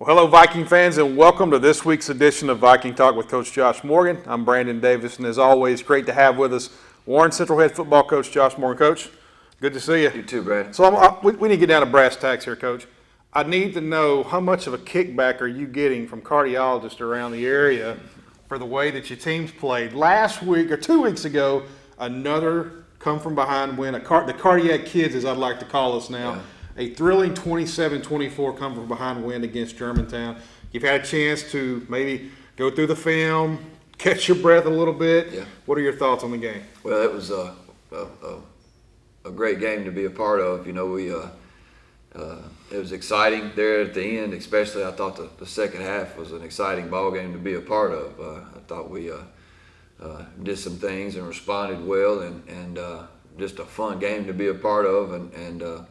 Well, hello, Viking fans, and welcome to this week's edition of Viking Talk with Coach Josh Morgan. I'm Brandon Davis, and as always, great to have with us Warren Central head football coach Josh Morgan. Coach, good to see you. You too, Brandon. So we need to get down to brass tacks here, Coach. I need to know how much of a kickback are you getting from cardiologists around the area for the way that your teams played. Last week, or 2 weeks ago, another come-from-behind win, the cardiac kids, as I'd like to call us now. Yeah. A thrilling 27-24 come-from-behind win against Germantown. You've had a chance to maybe go through the film, catch your breath a little bit. Yeah. What are your thoughts on the game? Well, it was a great game to be a part of. You know, it was exciting there at the end, especially I thought the second half was an exciting ball game to be a part of. I thought we did some things and responded well, and just a fun game to be a part of, and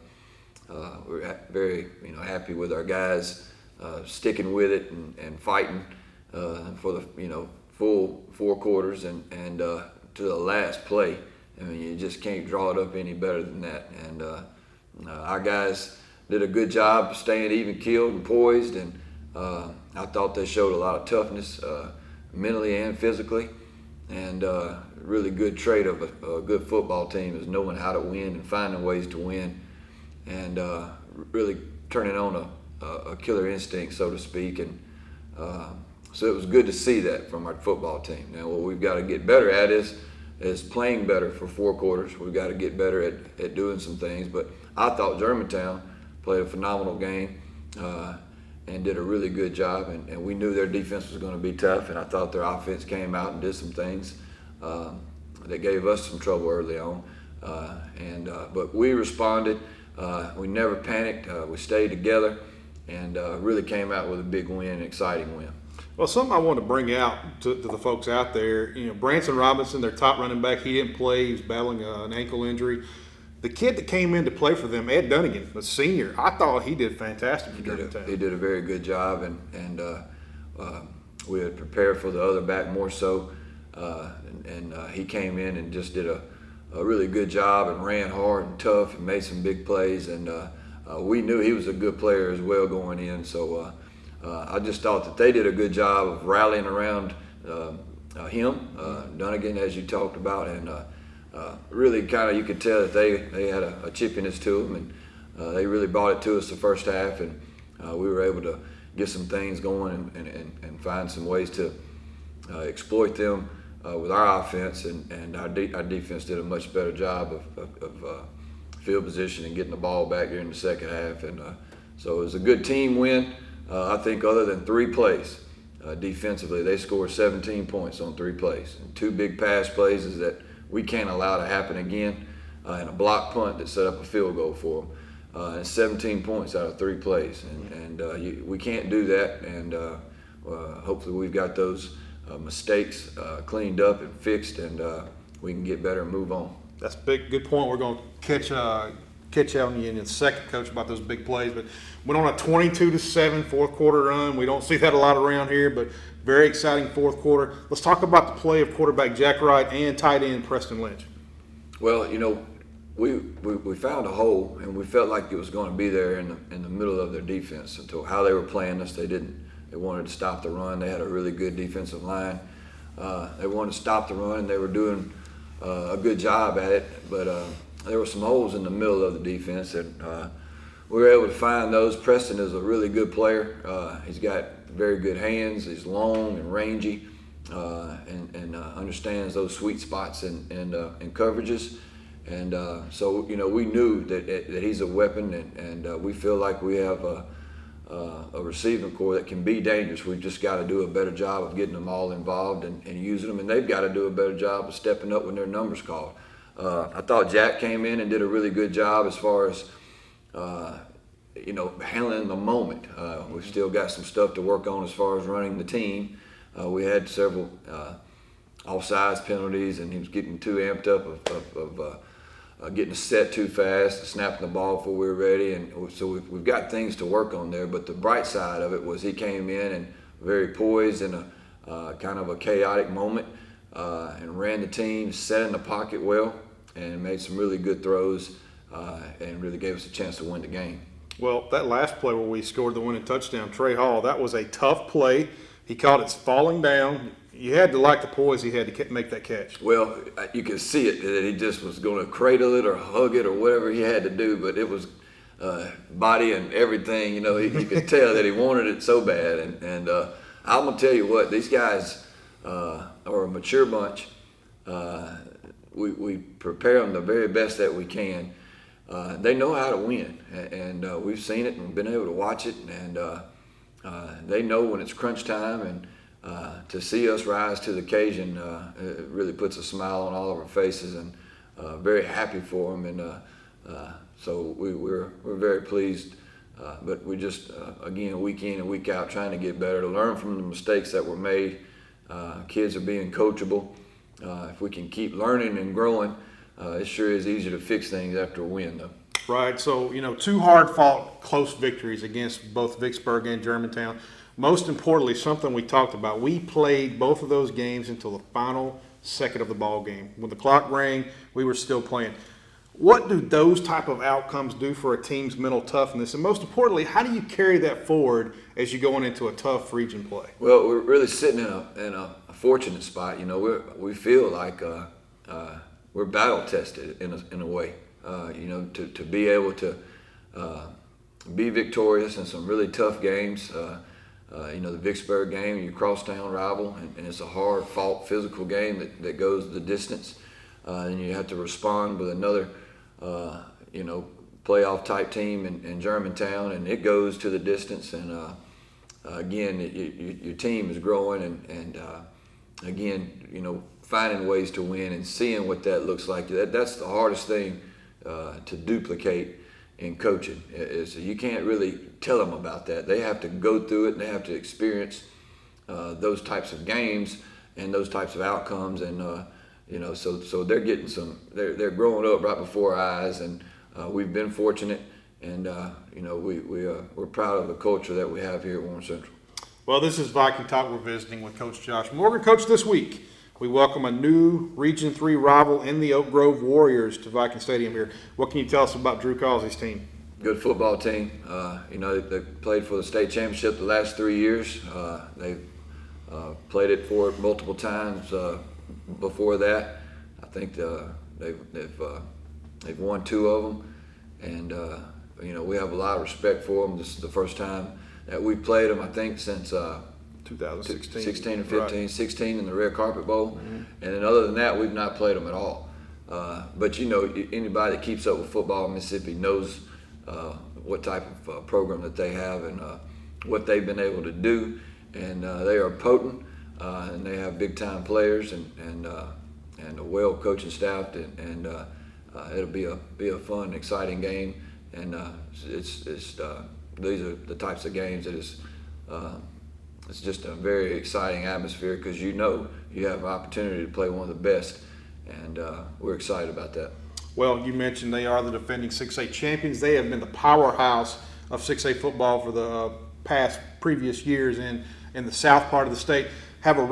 we're very happy with our guys sticking with it and fighting for the full 4 quarters and to the last play. I mean, you just can't draw it up any better than that. And our guys did a good job staying even keeled and poised, and I thought they showed a lot of toughness mentally and physically. And really good trait of a good football team is knowing how to win and finding ways to win, and really turning on a killer instinct, so to speak. And so it was good to see that from our football team. Now, what we've got to get better at is playing better for 4 quarters. We've got to get better at doing some things. But I thought Germantown played a phenomenal game and did a really good job. And we knew their defense was going to be tough, and I thought their offense came out and did some things that gave us some trouble early on. But we responded. We never panicked. We stayed together and really came out with a big win, an exciting win. Well, something I want to bring out to the folks out there, Branson Robinson, their top running back, he didn't play. He was battling an ankle injury. The kid that came in to play for them, Ed Dunnigan, the senior, I thought he did fantastic for Germantown. He did a very good job, and we had prepared for the other back more so. He came in and just did a really good job and ran hard and tough and made some big plays. And we knew he was a good player as well going in. So I just thought that they did a good job of rallying around him, Dunnigan, as you talked about, and really kind of you could tell that they had a chippiness to them, and they really brought it to us the first half, and we were able to get some things going and find some ways to exploit them with our offense, and our defense did a much better job of field position and getting the ball back during the second half. And so it was a good team win. I think other than 3 plays defensively, they scored 17 points on 3 plays. And 2 big pass plays is that we can't allow to happen again, and a block punt that set up a field goal for them. And 17 points out of 3 plays. And we can't do that, and hopefully we've got those mistakes cleaned up and fixed, and we can get better and move on. That's a good point. We're going to catch on you in a second, Coach, about those big plays. But went on a 22-7 fourth quarter run. We don't see that a lot around here, but very exciting fourth quarter. Let's talk about the play of quarterback Jack Wright and tight end Preston Lynch. Well, we found a hole, and we felt like it was going to be there in the middle of their defense. Until how they were playing us, they wanted to stop the run. They had a really good defensive line. They wanted to stop the run, and they were doing a good job at it. But there were some holes in the middle of the defense, and we were able to find those. Preston is a really good player. He's got very good hands. He's long and rangy, and understands those sweet spots and coverages. And so we knew that he's a weapon, and we feel like we have a receiving core that can be dangerous. We've just got to do a better job of getting them all involved and using them, and they've got to do a better job of stepping up when their number's called. I thought Jack came in and did a really good job as far as handling the moment. We've still got some stuff to work on as far as running the team. We had several offsides penalties, and he was getting too amped up of getting set too fast, snapping the ball before we were ready, and so we've got things to work on there. But the bright side of it was he came in and very poised in a kind of a chaotic moment, and ran the team, set in the pocket well, and made some really good throws, and really gave us a chance to win the game. Well, that last play where we scored the winning touchdown, Trey Hall, that was a tough play. He caught it falling down. You had to like the poise he had to make that catch. Well, you could see it that he just was going to cradle it or hug it or whatever he had to do, but it was body and everything. You know, you could tell that he wanted it so bad. And I'm gonna tell you what, these guys are a mature bunch. We prepare them the very best that we can. They know how to win, and we've seen it and been able to watch it, and they know when it's crunch time, and to see us rise to the occasion, it really puts a smile on all of our faces, and very happy for them, and so we're very pleased. But we just, again, week in and week out, trying to get better, to learn from the mistakes that were made. Kids are being coachable. If we can keep learning and growing, it sure is easier to fix things after a win, though. Right. So, two hard-fought, close victories against both Vicksburg and Germantown. Most importantly, something we talked about, we played both of those games until the final second of the ball game. When the clock rang, we were still playing. What do those type of outcomes do for a team's mental toughness? And most importantly, how do you carry that forward as you're going into a tough region play? Well, we're really sitting in a fortunate spot. We feel like we're battle tested in a way. To be able to be victorious in some really tough games. The Vicksburg game, your crosstown rival, and it's a hard-fought physical game that goes the distance. And you have to respond with another, playoff-type team in Germantown, and it goes to the distance. And again, your team is growing, and again, finding ways to win and seeing what that looks like. That's the hardest thing to duplicate in coaching. Is you can't really tell them about that. They have to go through it, and they have to experience those types of games and those types of outcomes. And so they're getting they're growing up right before our eyes, and we've been fortunate, and we're proud of the culture that we have here at Warren Central. Well, this is Viking Talk. We're visiting with Coach Josh Morgan. Coach, this week we welcome a new Region 3 rival in the Oak Grove Warriors to Viking Stadium here. What can you tell us about Drew Causey's team? Good football team. They played for the state championship the last 3 years. They've played it for it multiple times before that. I think they've won 2 of them, and we have a lot of respect for them. This is the first time that we played them, I think, since 2016. 16 or 15, right. 16 in the Red Carpet Bowl. Mm-hmm. And then other than that, we've not played them at all. But anybody that keeps up with football in Mississippi knows what type of program that they have, and what they've been able to do. And they are potent, and they have big time players, and a well coaching staff, and it'll be a fun, exciting game. And these are the types of games that it's just a very exciting atmosphere, because you have an opportunity to play one of the best, and we're excited about that. Well, you mentioned they are the defending 6A champions. They have been the powerhouse of 6A football for the previous years in the south part of the state. Have a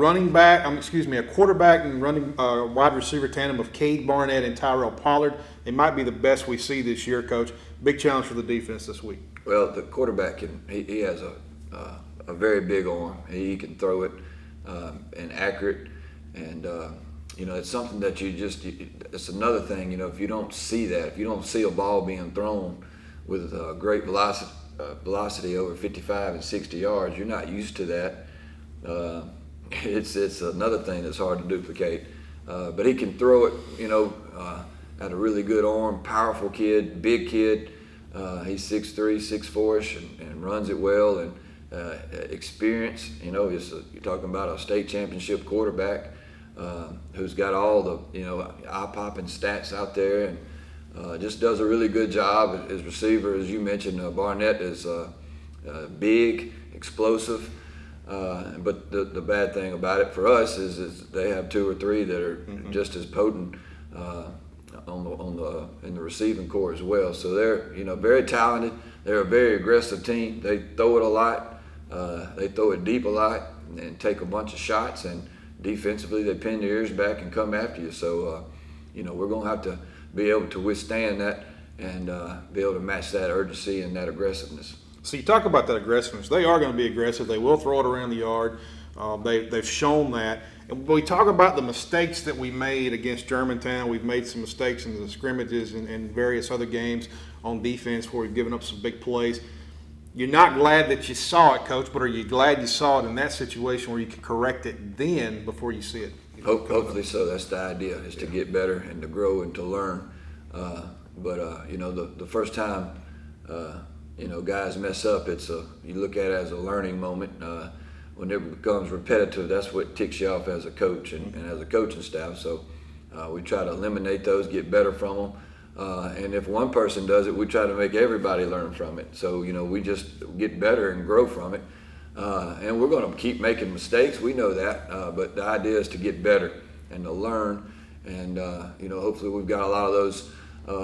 quarterback and running wide receiver tandem of Cade Barnett and Tyrell Pollard. It might be the best we see this year, Coach. Big challenge for the defense this week. Well, the quarterback he has a very big arm. He can throw it and accurate, and it's something that it's another thing. If you don't see that, if you don't see a ball being thrown with great velocity over 55 and 60 yards, you're not used to that. It's another thing that's hard to duplicate. But he can throw it, at a really good arm, powerful kid, big kid. He's 6'3", 6'4"ish, and runs it well, and experience. You're talking about a state championship quarterback who's got all the eye-popping stats out there, and just does a really good job. His receiver, as you mentioned, Barnett is big, explosive. But the bad thing about it for us is they have 2 or 3 that are just as potent in the receiving corps as well. So they're very talented. They're a very aggressive team. They throw it a lot. They throw it deep a lot and take a bunch of shots. And defensively, they pin their ears back and come after you. So we're going to have to be able to withstand that and be able to match that urgency and that aggressiveness. So you talk about that aggressiveness. They are going to be aggressive. They will throw it around the yard. They've shown that. And when we talk about the mistakes that we made against Germantown, we've made some mistakes in the scrimmages and various other games on defense where we've given up some big plays. You're not glad that you saw it, Coach, but are you glad you saw it in that situation where you can correct it then before you see it? Hopefully so. That's the idea, is to get better and to grow and to learn. But the first time, guys mess up, you look at it as a learning moment. When it becomes repetitive, that's what ticks you off as a coach and as a coaching staff. So we try to eliminate those, get better from them. And if one person does it, we try to make everybody learn from it. So, we just get better and grow from it. And we're going to keep making mistakes. We know that. But the idea is to get better and to learn. And, hopefully we've got a lot of those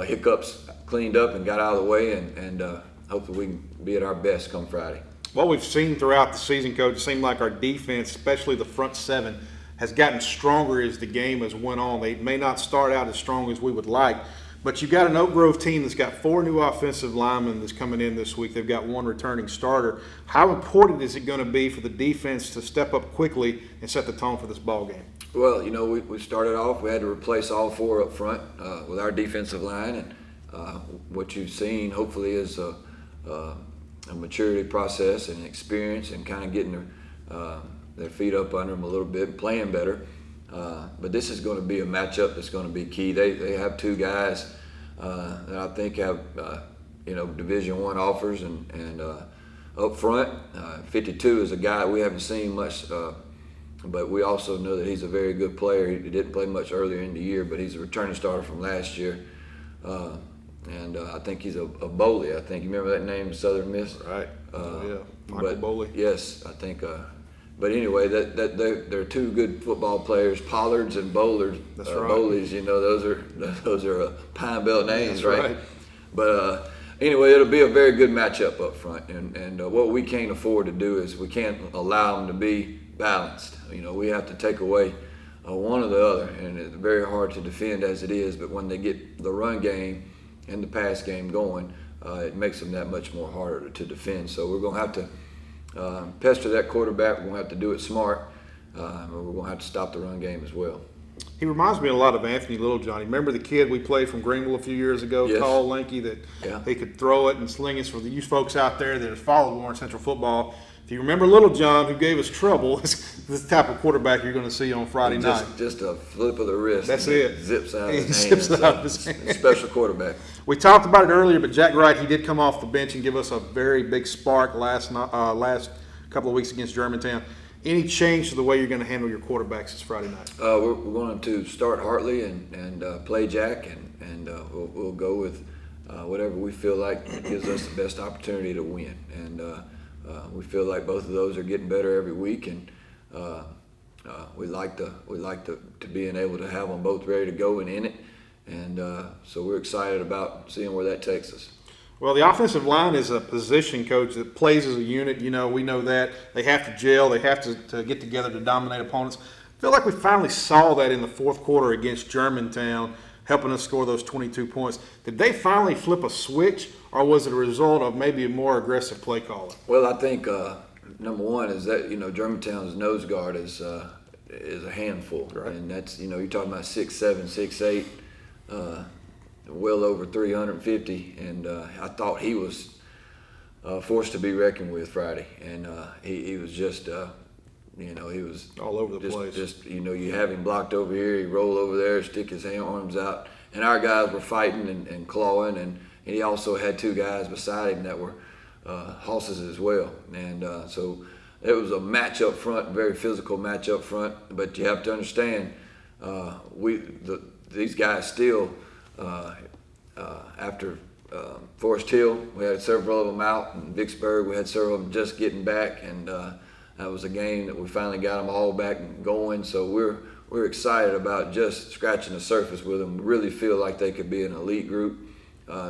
hiccups cleaned up and got out of the way. And hopefully we can be at our best come Friday. What we've seen throughout the season, Coach, it seemed like our defense, especially the front seven, has gotten stronger as the game has went on. They may not start out as strong as we would like, but you've got an Oak Grove team that's got 4 new offensive linemen that's coming in this week. They've got 1 returning starter. How important is it going to be for the defense to step up quickly and set the tone for this ball game? Well, we started off, we had to replace all 4 up front with our defensive line, and what you've seen hopefully is a maturity process and experience and kind of getting their feet up under them a little bit, playing better. But this is going to be a matchup that's going to be key. They have 2 guys that I think have Division I offers, and up front, 52 is a guy we haven't seen much, but we also know that he's a very good player. He didn't play much earlier in the year, but he's a returning starter from last year. And I think he's a Boley. I think you remember that name, Southern Miss. Right. Yeah, Michael Boley. Yes, I think. But anyway, that they're 2 good football players, Pollards and Bowlers. That's right. Boleys, those are Pine Belt names, That's right? But anyway, it'll be a very good matchup up front. And what we can't afford to do is we can't allow them to be balanced. We have to take away one or the other, and it's very hard to defend as it is. But when they get the run game and the pass game going, it makes them that much more harder to defend. So we're going to have to pester that quarterback. We're going to have to do it smart. We're going to have to stop the run game as well. He reminds me a lot of Anthony Littlejohn. Remember the kid we played from Greenville a few years ago, Yes. tall, lanky, that he could throw it and sling it. For you folks out there that have followed Warren Central football, if you remember Littlejohn, who gave us trouble, this type of quarterback you're going to see on Friday night. Just a flip of the wrist. That's it. Zips out of He his zips hands. out of his hands. Special quarterback. We talked about it earlier, but Jack Wright, he did come off the bench and give us a very big spark last couple of weeks against Germantown. Any change to the way you're going to handle your quarterbacks this Friday night? We're going to start Hartley and play Jack, and we'll go with whatever we feel like gives us the best opportunity to win. And we feel like both of those are getting better every week, and we like to being able to have them both ready to go and in it. And so we're excited about seeing where that takes us. Well, the offensive line is a position, Coach, that plays as a unit. We know that. They have to gel. They have to get together to dominate opponents. I feel like we finally saw that in the fourth quarter against Germantown, helping us score those 22 points. Did they finally flip a switch, or was it a result of maybe a more aggressive play calling? Well, I think number one is that Germantown's nose guard is a handful, right. And that's you're talking about 6'7", 6'8". Well over 350, and I thought he was forced to be reckoned with Friday, and he was just, he was all over the place. Just you have him blocked over here, he roll over there, stick his arms out, and our guys were fighting and clawing, and he also had 2 guys beside him that were hosses as well, and so it was a match up front, very physical match up front. But you have to understand, these guys still. After Forest Hill, we had several of them out, and Vicksburg, we had several of them just getting back, and that was a game that we finally got them all back going. So we're excited about just scratching the surface with them. We really feel like they could be an elite group.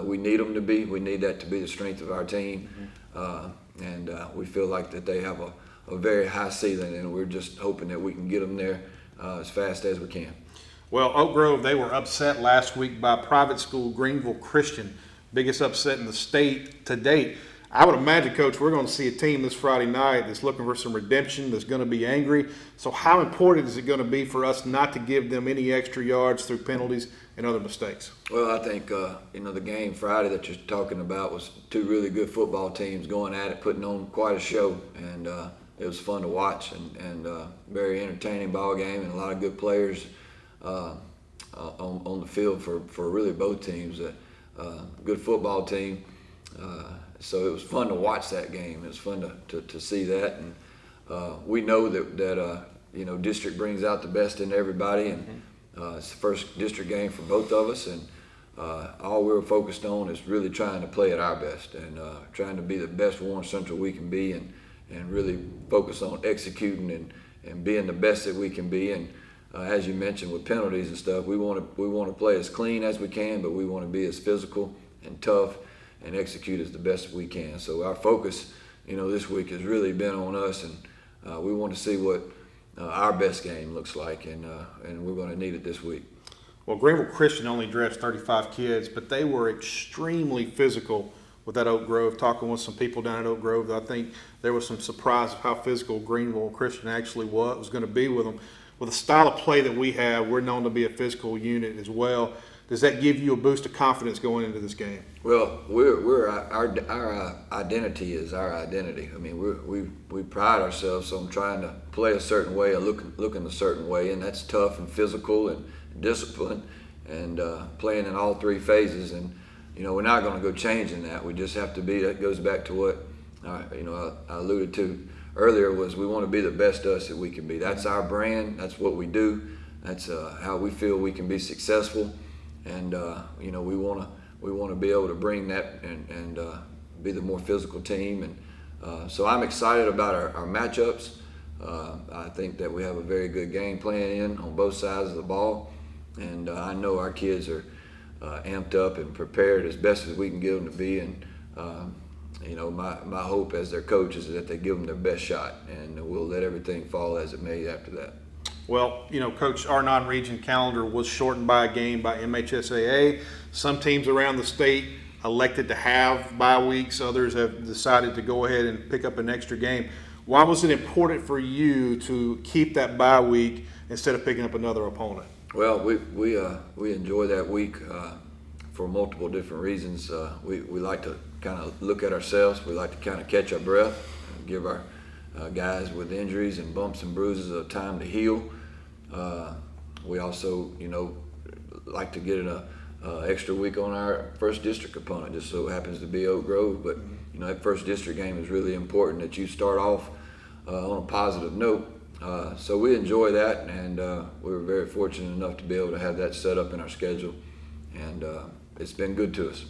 We need them to be. We need that to be the strength of our team, and we feel like that they have a very high ceiling, and we're just hoping that we can get them there as fast as we can. Well, Oak Grove, they were upset last week by private school Greenville Christian. biggest upset in the state to date. I would imagine, Coach, we're going to see a team this Friday night that's looking for some redemption, that's going to be angry. So how important is it going to be for us not to give them any extra yards through penalties and other mistakes? Well, I think, the game Friday that you're talking about was two really good football teams going at it, putting on quite a show. And it was fun to watch and very entertaining ball game, and a lot of good players on the field for really both teams. Good football team. So it was fun to watch that game. It was fun to see that, and we know that district brings out the best in everybody, and it's the first district game for both of us, and all we were focused on is really trying to play at our best and trying to be the best Warren Central we can be, and really focus on executing and being the best that we can be. And as you mentioned with penalties and stuff, we want to play as clean as we can, but we want to be as physical and tough and execute as the best we can. So our focus, this week has really been on us, and we want to see what our best game looks like, and we're going to need it this week. Well, Greenville Christian only dressed 35 kids, but they were extremely physical with that Oak Grove. Talking with some people down at Oak Grove, I think there was some surprise of how physical Greenville Christian actually was going to be with them. With the style of play that we have, we're known to be a physical unit as well. Does that give you a boost of confidence going into this game? Well, our identity is our identity. I mean, we pride ourselves on trying to play a certain way, or looking a certain way, and that's tough and physical and disciplined, and playing in all three phases. And we're not going to go changing that. We just have to be. That goes back to what I alluded to earlier, was we want to be the best us that we can be. That's our brand. That's what we do. That's how we feel we can be successful. And we want to be able to bring that and be the more physical team. And so I'm excited about our matchups. I think that we have a very good game plan on both sides of the ball, and I know our kids are amped up and prepared as best as we can get them to be. And my hope as their coach is that they give them their best shot, and we'll let everything fall as it may after that. Well, Coach, our non-region calendar was shortened by a game by MHSAA. Some teams around the state elected to have bye weeks. Others have decided to go ahead and pick up an extra game. Why was it important for you to keep that bye week instead of picking up another opponent? Well, we enjoy that week for multiple different reasons. We like to kind of look at ourselves. We like to kind of catch our breath, give our guys with injuries and bumps and bruises a time to heal. We also, like to get an extra week on our first district opponent. Just so happens to be Oak Grove, but that first district game is really important that you start off on a positive note. So we enjoy that, and we were very fortunate enough to be able to have that set up in our schedule, and it's been good to us.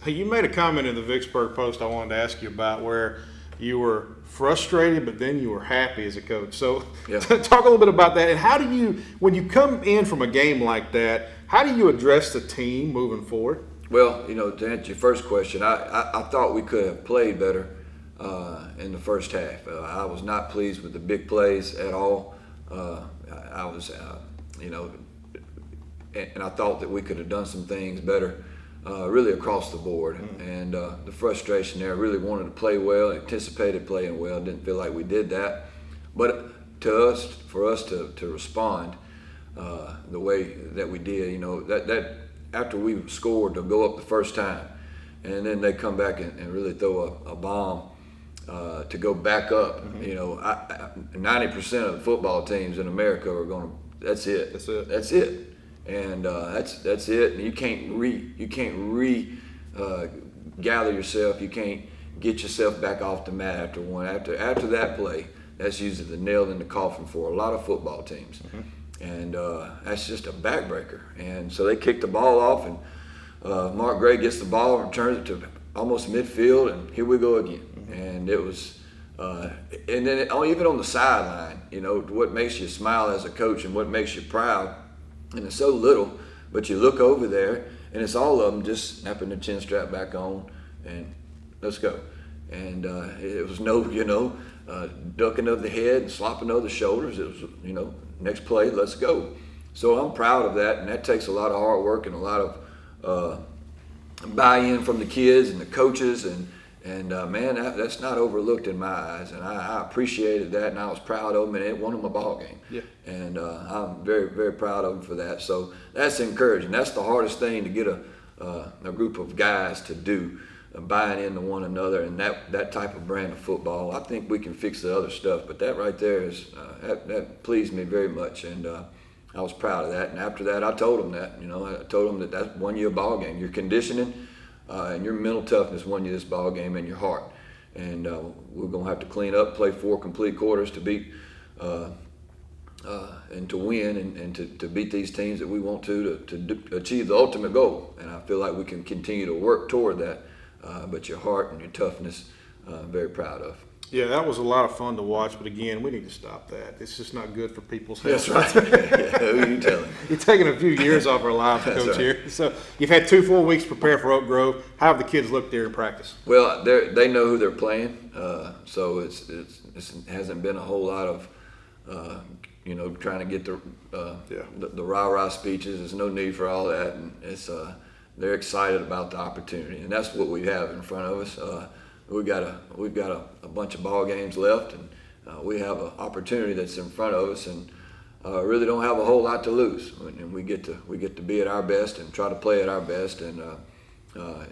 Hey, you made a comment in the Vicksburg Post I wanted to ask you about, where you were frustrated, but then you were happy as a coach. So Yeah. Talk a little bit about that. And how do you, when you come in from a game like that, how do you address the team moving forward? Well, to answer your first question, I thought we could have played better in the first half. I was not pleased with the big plays at all. I was, and I thought that we could have done some things better, really across the board. And the frustration there, really wanted to play well, anticipated playing well, didn't feel like we did that. But for us to respond the way that we did, that after we scored to go up the first time, and then they come back and really throw a bomb to go back up. 90% of the football teams in America are going to. That's it. That's it. And that's it. And you can't gather yourself. You can't get yourself back off the mat after one. After that play, that's usually the nail in the coffin for a lot of football teams. And that's just a backbreaker. And so they kick the ball off, and Mark Gray gets the ball and returns it to almost midfield, and here we go again. And it was, and then even on the sideline, what makes you smile as a coach and what makes you proud, and it's so little, but you look over there, and it's all of them just snapping the chin strap back on, and let's go. And it was no, ducking of the head and slopping of the shoulders. It was, next play, let's go. So I'm proud of that, and that takes a lot of hard work and a lot of buy-in from the kids and the coaches, and man, that's not overlooked in my eyes, and I appreciated that, and I was proud of them, and it won them a ball game. Yeah. And I'm very, very proud of them for that. So that's encouraging. That's the hardest thing to get a group of guys to do, buying into one another, and that type of brand of football. I think we can fix the other stuff, but that right there is that pleased me very much, and I was proud of that. And after that, I told them that. I told them that that's won you a ball game. Your conditioning and your mental toughness won you this ball game, and your heart. And we're gonna have to clean up, play 4 complete quarters to beat. And to win and to beat these teams that we want to achieve the ultimate goal. And I feel like we can continue to work toward that. But your heart and your toughness, I'm very proud of. Yeah, that was a lot of fun to watch, but again, we need to stop that. It's just not good for people's health. That's right. Yeah, who are you telling? You're taking a few years off our lives, Coach, right. here. So you've had 2 full weeks to prepare for Oak Grove. How have the kids looked there in practice? Well, they know who they're playing, so it hasn't been a whole lot of trying to get the rah-rah speeches. There's no need for all that, and they're excited about the opportunity, and that's what we have in front of us. We've got a bunch of ball games left, and we have an opportunity that's in front of us, and really don't have a whole lot to lose. And we get to be at our best and try to play at our best, and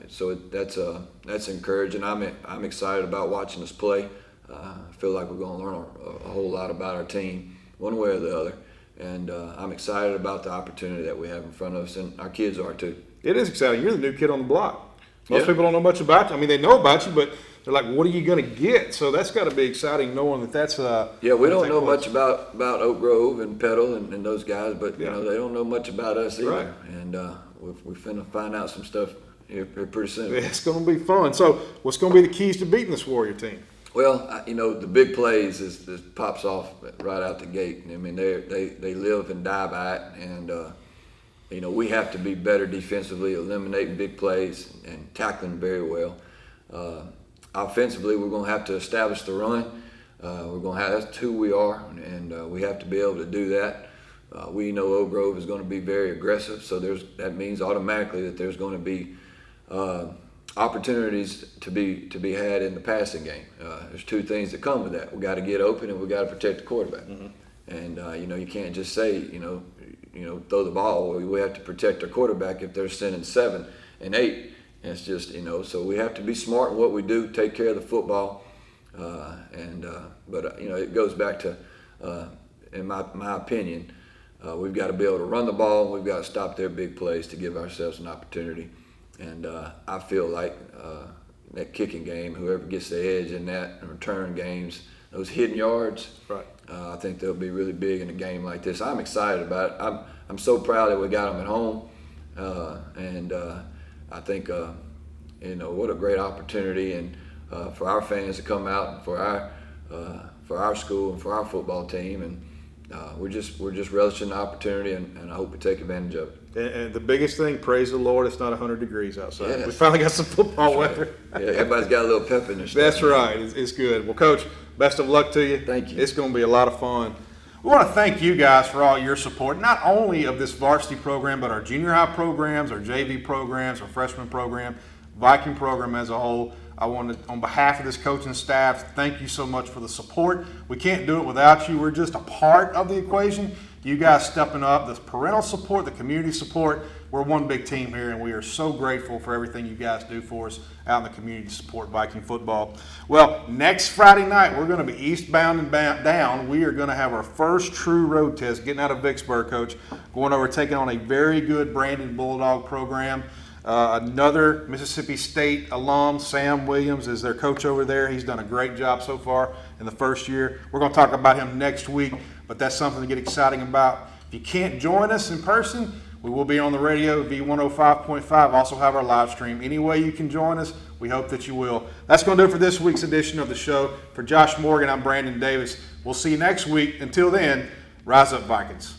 so that's encouraging. I'm excited about watching us play. I feel like we're going to learn a whole lot about our team, one way or the other, and I'm excited about the opportunity that we have in front of us, and our kids are too. It is exciting. You're the new kid on the block. Most Yeah. people don't know much about you. I mean, they know about you, but they're like, what are you going to get? So that's got to be exciting knowing that that's Yeah, we don't know much about Oak Grove and Petal and those guys, but Yeah. they don't know much about us either. Right. And we're finna find out some stuff here pretty soon. It's going to be fun. So what's going to be the keys to beating this Warrior team? Well, the big plays is pops off right out the gate. I mean, they live and die by it, and we have to be better defensively, eliminating big plays and tackling very well. Offensively, we're going to have to establish the run. That's who we are, and we have to be able to do that. We know Oak Grove is going to be very aggressive, so that means automatically that there's going to be opportunities to be had in the passing game. There's 2 things that come with that. We got to get open, and we got to protect the quarterback. Mm-hmm. And you can't just say throw the ball. We have to protect our quarterback if they're sending 7 and 8. And it's just so we have to be smart in what we do, take care of the football, but it goes back to, in my opinion, we've got to be able to run the ball. We've got to stop their big plays to give ourselves an opportunity. And I feel like that kicking game, whoever gets the edge in that, and return games, those hidden yards, right? I think they'll be really big in a game like this. I'm excited about it. I'm so proud that we got them at home, and I think what a great opportunity, and for our fans to come out, and for our school and for our football team, and we're just relishing the opportunity, and I hope we take advantage of it. And the biggest thing, praise the Lord, it's not 100 degrees outside. Yes. We finally got some football weather. Yeah, everybody's got a little pep in their step. That's right. It's good. Well, Coach, best of luck to you. Thank you. It's going to be a lot of fun. We want to thank you guys for all your support, not only of this varsity program, but our junior high programs, our JV programs, our freshman program, Viking program as a whole. I want to, on behalf of this coaching staff, thank you so much for the support. We can't do it without you. We're just a part of the equation. You guys stepping up, the parental support, the community support. We're one big team here, and we are so grateful for everything you guys do for us out in the community to support Viking football. Well, next Friday night, we're going to be eastbound and down. We are going to have our first true road test, getting out of Vicksburg, Coach, going over, taking on a very good Brandon Bulldog program. Another Mississippi State alum, Sam Williams, is their coach over there. He's done a great job so far in the first year. We're going to talk about him next week, but that's something to get exciting about. If you can't join us in person, we will be on the radio, V105.5. Also have our live stream. Any way you can join us, we hope that you will. That's going to do it for this week's edition of the show. For Josh Morgan, I'm Brandon Davis. We'll see you next week. Until then, rise up, Vikings.